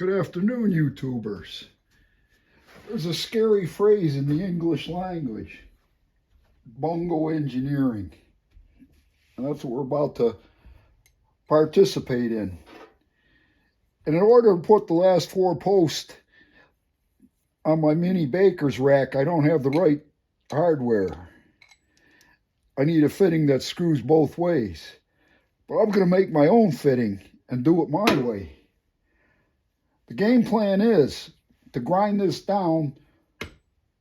Good afternoon, YouTubers. There's a scary phrase in the English language, bungo engineering. And that's what we're about to participate in. And in order to put the last 4 posts on my mini baker's rack, I don't have the right hardware. I need a fitting that screws both ways. But I'm going to make my own fitting and do it my way. The game plan is to grind this down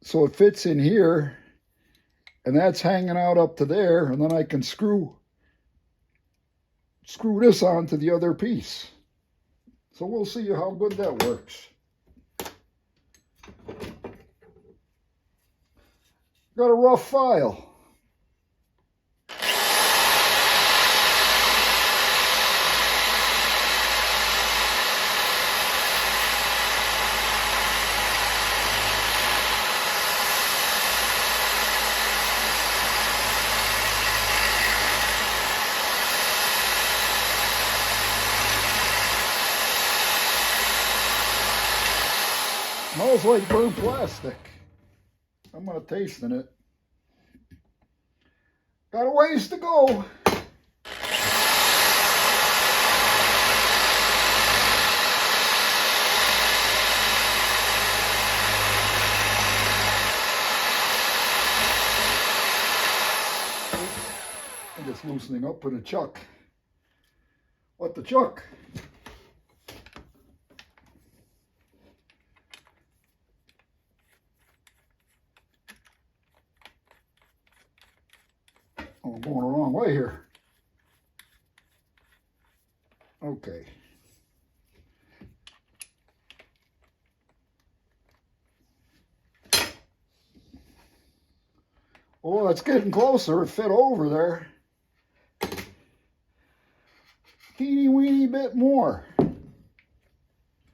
so it fits in here, and that's hanging out up to there, and then I can screw this onto the other piece. So we'll see how good that works. Got a rough file. Smells like burnt plastic. I'm gonna taste in it. Got a ways to go. I'm just loosening up with a chuck. What the chuck? Oh, I'm going the wrong way here. Okay. Oh, it's getting closer. It fit over there. Teeny weeny bit more.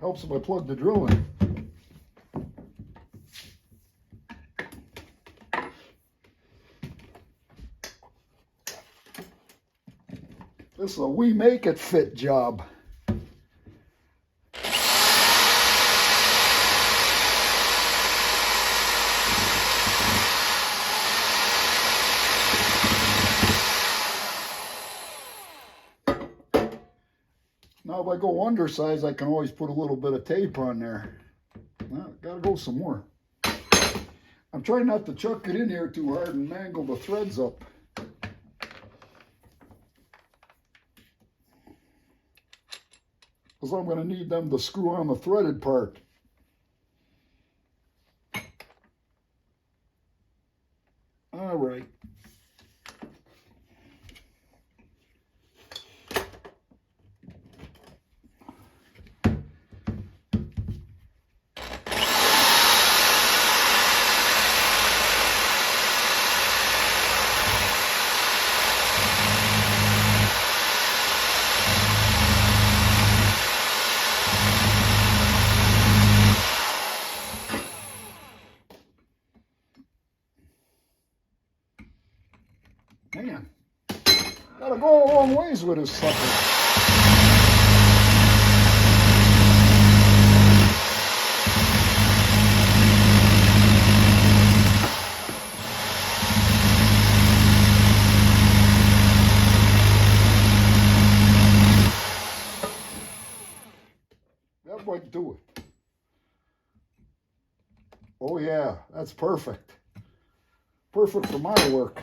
Helps if I plug the drill in. This is a we make it fit job. Now if I go undersize, I can always put a little bit of tape on there. Well, gotta go some more. I'm trying not to chuck it in here too hard and mangle the threads up. Because I'm going to need them to screw on the threaded part. All right. Man, gotta go a long ways with this sucker. That might do it. Oh yeah, that's perfect. Perfect for my work.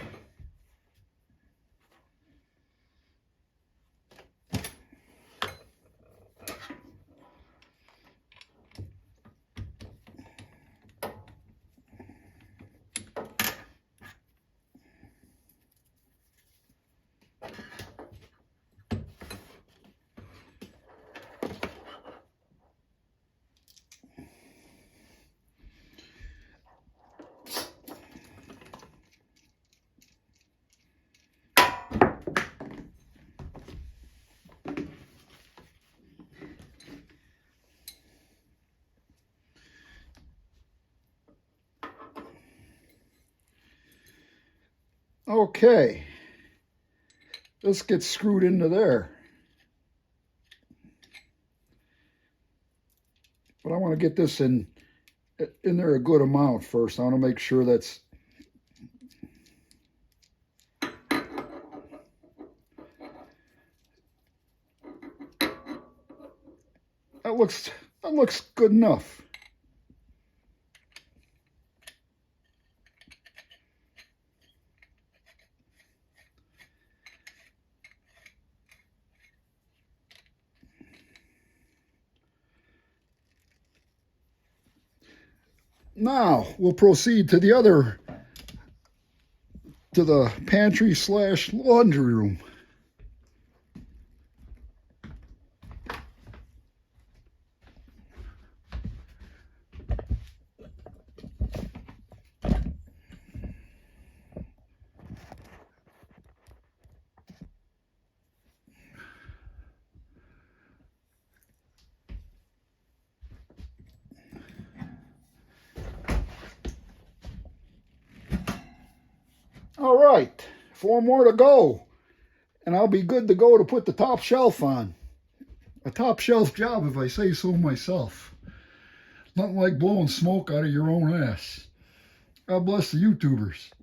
Okay, this gets screwed into there. But I want to get this in there a good amount first. I want to make sure that looks good enough. Now we'll proceed to the pantry / laundry room. All right, 4 more to go, and I'll be good to go to put the top shelf on. A top shelf job, if I say so myself. Nothing like blowing smoke out of your own ass. God bless the YouTubers.